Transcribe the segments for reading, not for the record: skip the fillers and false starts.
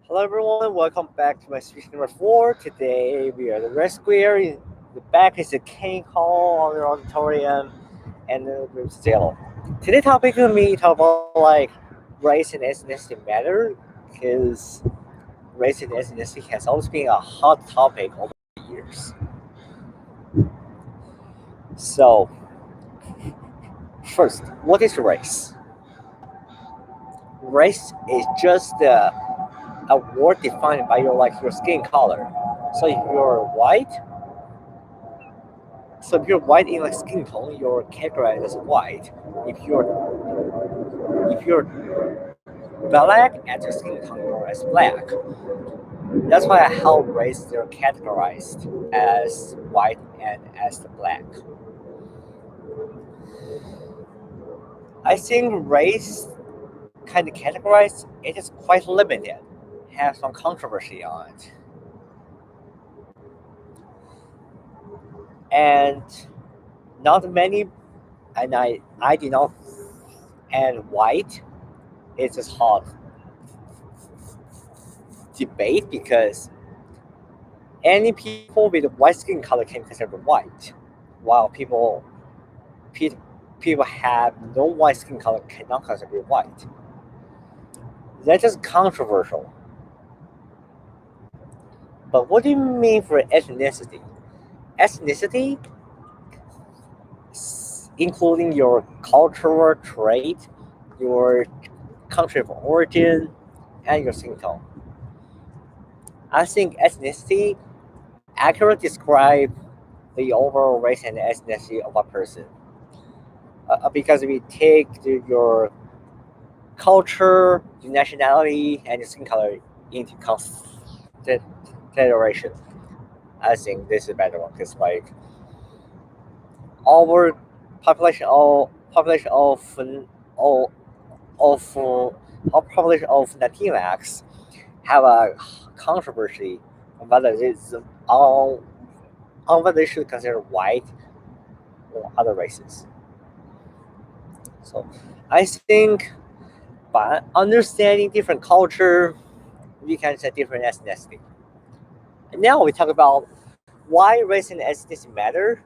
Hello everyone, welcome back to my speech number 4. Today we are the Red Square. In the back is the King Hall on the auditorium, and the room's yellow. Today's topic with me talk about like race and ethnicity matter, because race and ethnicity has always been a hot topic over the years. So first, what is race? Race is just a word defined by your skin color. So if you're white, so if you're white in like skin tone, you're categorized as white. If you're black at your skin tone, you're as black. That's why how race they're categorized as white and as the black. I think race kind of categorized it is quite limited, has some controversy on it, and not many. And I did not. And white is just hot debate because any people with white skin color can be considered white, while pe- people have no white skin color cannot consider white. That is controversial. But what do you mean for ethnicity? Ethnicity, including your cultural trait, your country of origin, and your skin tone. I think ethnicity accurately describe the overall race and ethnicity of a person. Because we take your culture, your nationality, and your skin color into consideration. I think this is a better one because like our all of our population of Latinx have a controversy on whether on whether they should consider white or other races. So I think by understanding different culture, we can set different ethnicity. And now we talk about why race and ethnicity matter.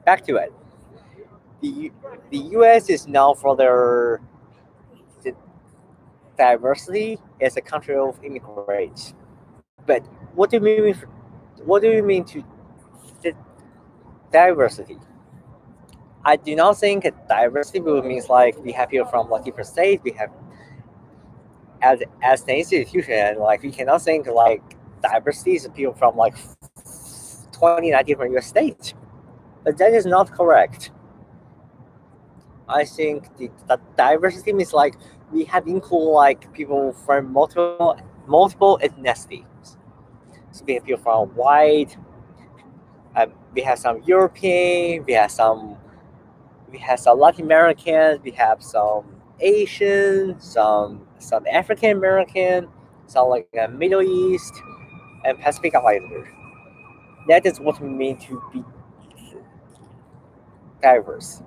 Back to it. The, the US is known for their diversity as a country of immigrants. But what do you mean? What do you mean to diversity? I do not think diversity means like we have people from like different states. We have as an institution, like we cannot think like diversity is people from like 29 different US states. But that is not correct. I think the diversity means like we have include like people from multiple ethnicities. So we have people from white, we have some European, we have some Latin Americans, we have some Asian, some African American, some like Middle East and Pacific Islander. That is what we mean to be diverse.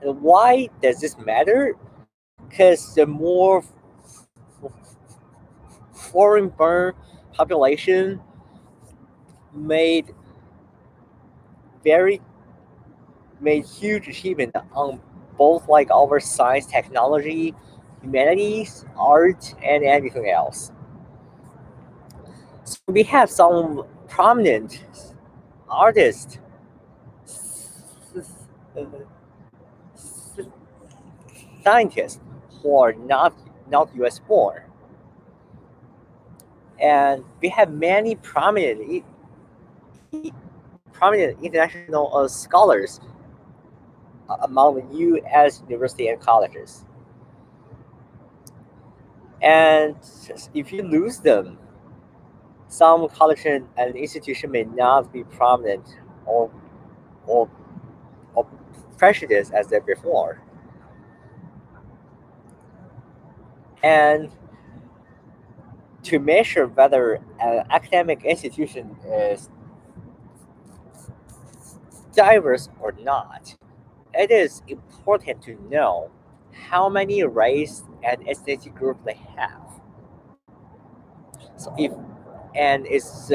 And why does this matter? Because the more foreign born population made very made huge achievement on both like our science, technology, humanities, art, and everything else. So we have some prominent artists, scientists who are not U.S. born, and we have many prominent international scholars among U.S. university and colleges. And if you lose them, some college and institution may not be prominent or or, or prejudiced as they before. And to measure whether an academic institution is diverse or not, it is important to know how many race and ethnicity group they have. So if and it's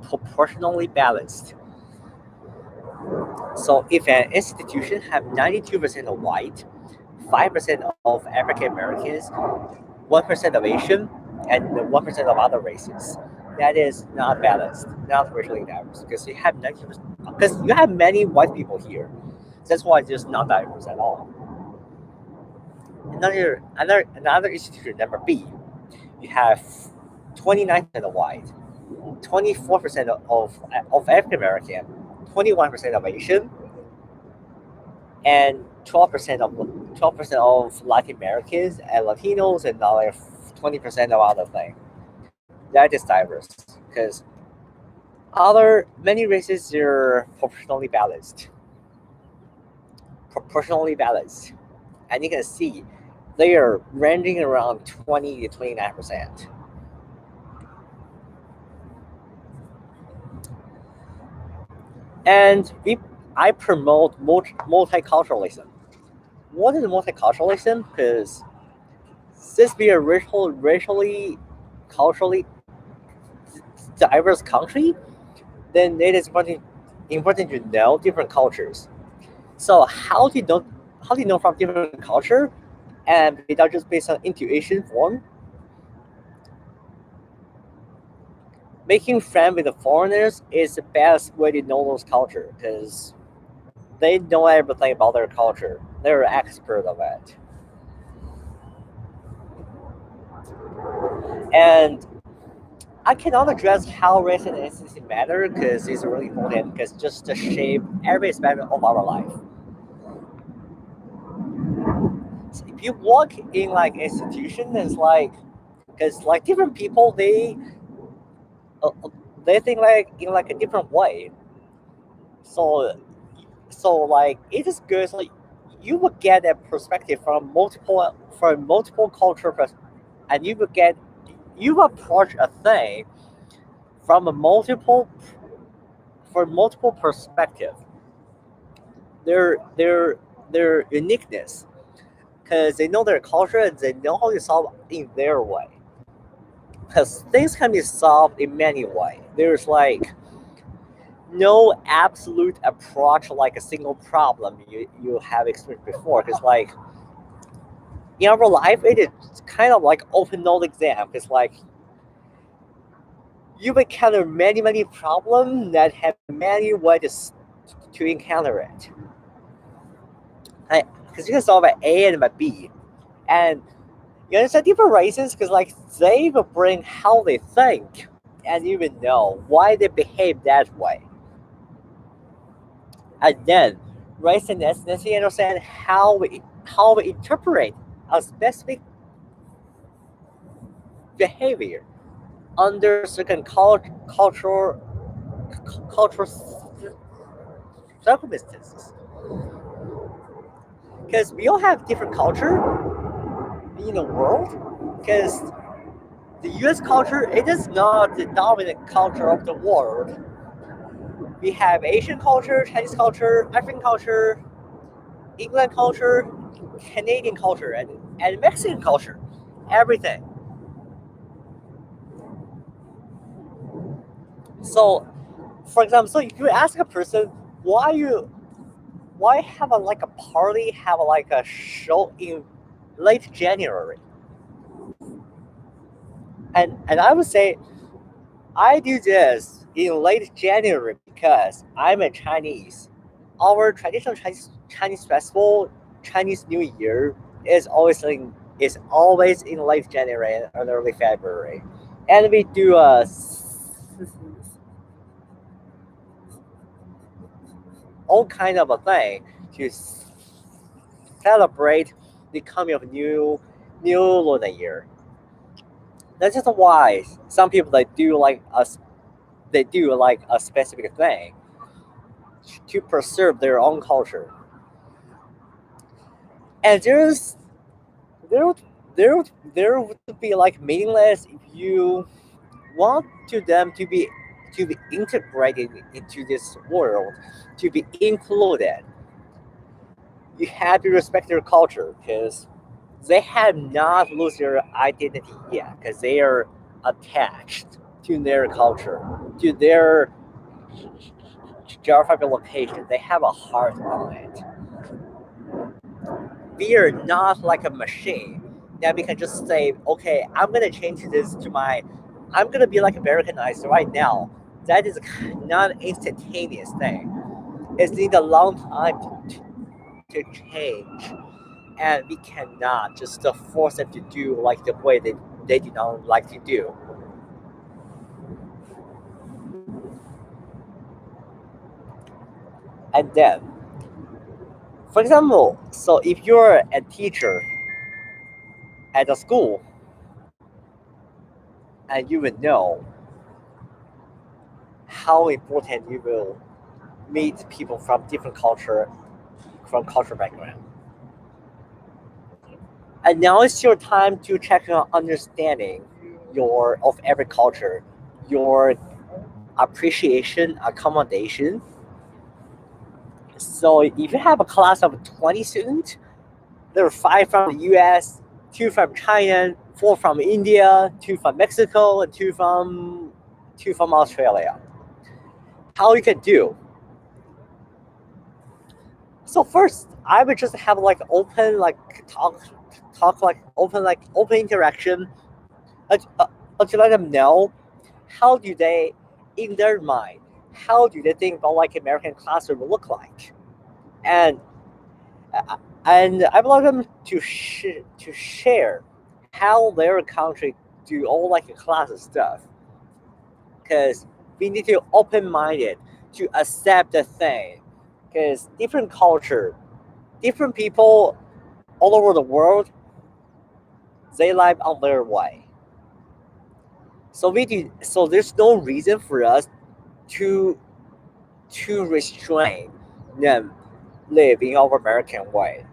proportionally balanced. So if an institution have 92% of white, 5% of African Americans, 1% of Asian, and 1% of other races, that is not balanced, not racially diverse, because you have 90%, because you have many white people here. That's why it's just not diverse at all. Another institution, number B, you have 29% of white, 24% of African American, 21% of Asian, and 12% of Latin Americans and Latinos, and another 20% of other things. That is diverse because other many races are proportionally balanced, and you can see they are ranging around 20 to 29%. And I promote multiculturalism. What is multiculturalism? Because since we are racially, culturally diverse country, then it is important to know different cultures. So how do you know from different culture, and without just based on intuition form? Making friends with the foreigners is the best way to know those culture because they know everything about their culture. They're expert of it. And I cannot address how race and ethnicity matter because it's really important because just to shape every aspect of our life. So if you work in like institution, it's like because like different people uh, they think like in like a different way. So like it is good. So you will get a perspective from multiple culture and you approach a thing from a multiple perspective. Their uniqueness because they know their culture and they know how to solve in their way. Because things can be solved in many ways. There's like no absolute approach like a single problem you have experienced before. Because like in our life, it is kind of like open note exam. Because like you encounter many problems that have many ways to encounter it. Because you can solve an A and a B, and you understand different races because like they will bring how they think, and you will know why they behave that way. And then race and ethnicity understand how we interpret a specific behavior under certain cultural circumstances. Because we all have different culture in the world. Because the U.S. culture it is not the dominant culture of the world. We have Asian culture, Chinese culture, African culture, England culture, Canadian culture, and Mexican culture. Everything. So, for example, so if you ask a person why have a party, have like a show in late January, and I would say I do this in late January because I'm a Chinese. Our traditional Chinese festival, Chinese New Year, is always in late January and early February, and we do all kind of a thing to celebrate the coming of new lunar year. That's just why some people they do like a specific thing to preserve their own culture. And there would there would be like meaningless if you want to them to be integrated into this world, to be included. you have to respect their culture because they have not lost their identity yet because they are attached to their culture, to their geographical location. They have a heart on it. We are not like a machine that we can just say, okay, I'm gonna change this to my, I'm gonna be like Americanized right now. That is not an instantaneous thing. It needs a long time to change, and we cannot just force them to do like the way they do not like to do. And then, for example, so if you're a teacher at a school, and you will know how important you will meet people from different culture, from cultural background. And now it's your time to check on understanding your of every culture, your appreciation, accommodation. So if you have a class of 20 students, there are 5 from the US, 2 from China, 4 from India, 2 from Mexico, and 2 from Australia. How you can do? So first, I would just have like open like talk like open interaction, to let them know how do they, in their mind, how do they think about like American classroom will look like, and I want them to share how their country do all like class stuff, because we need to open minded to accept the thing, because different culture, different people all over the world, they live on their way. So there's no reason for us to restrain them live in our American way,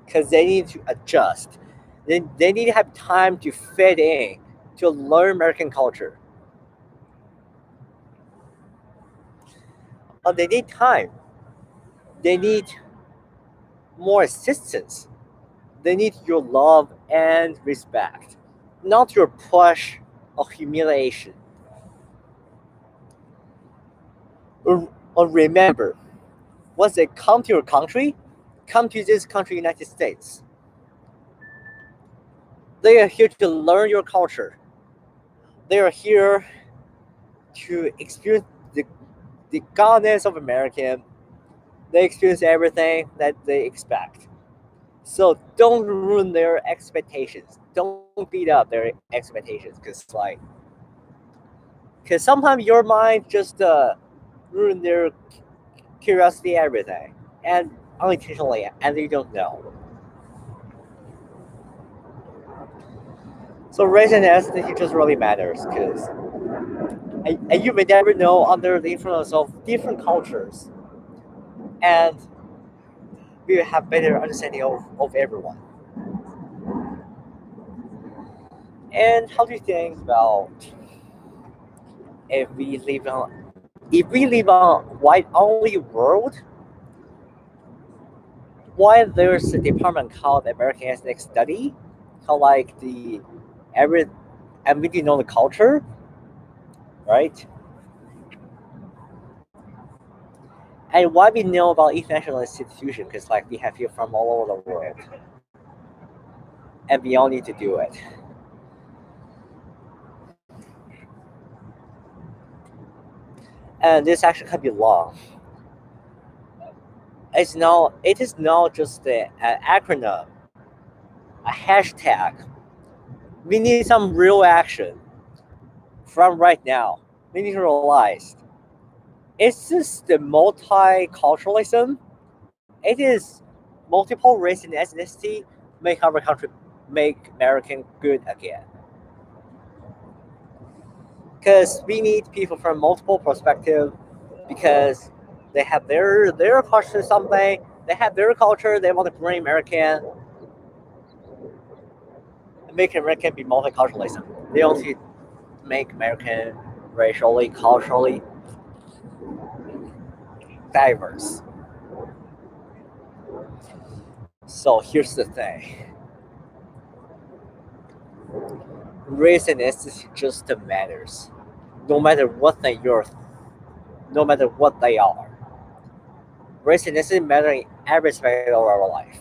because they need to adjust. They need to have time to fit in, to learn American culture. But they need time. They need more assistance. They need your love and respect, not your push or humiliation. Or remember, once they come to your country, come to this country, United States. They are here to learn your culture. They are here to experience the godness of American. They experience everything that they expect. So don't ruin their expectations. Don't beat up their expectations, because sometimes your mind just ruin their curiosity, everything, and unintentionally, and you don't know. So race and ethnicity just really matters, because and you may never know under the influence of different cultures, and we will have better understanding of everyone. And how do you think about if we live on if we live on white only world? Why there's a department called American Ethnic Study, called like the every and we do know the culture, right? And why we know about international institution, because like we have people from all over the world, and we all need to do it. And this actually can be long. It is now just an acronym, a hashtag. We need some real action from right now. We need to realize it's just the multiculturalism. It is multiple race and ethnicity make our country, make American good again. Because we need people from multiple perspectives, because they have their culture something, they have their culture, they want to bring American, make American be multiculturalism. They want to make American racially, culturally diverse. So here's the thing. Race and ethnicity just matters. No matter what no matter what they are. Race and ethnicity matter in every aspect of our life.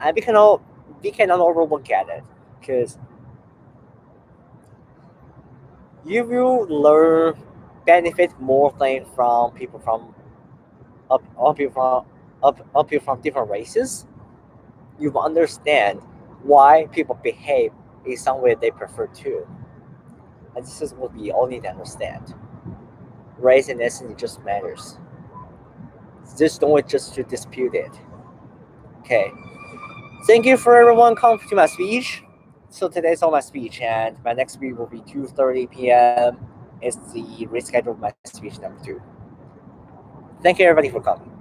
And we cannot overlook at it. Because you will learn benefit more things from people from up people from different races. You will understand why people behave in some way they prefer to. And this is what we all need to understand. Race and ethnicity just matters. Just don't just to dispute it. Okay. Thank you for everyone coming to my speech. So today's all my speech, and my next speech will be 2:30 p.m. It's the reschedule of my speech number 2. Thank you everybody for coming.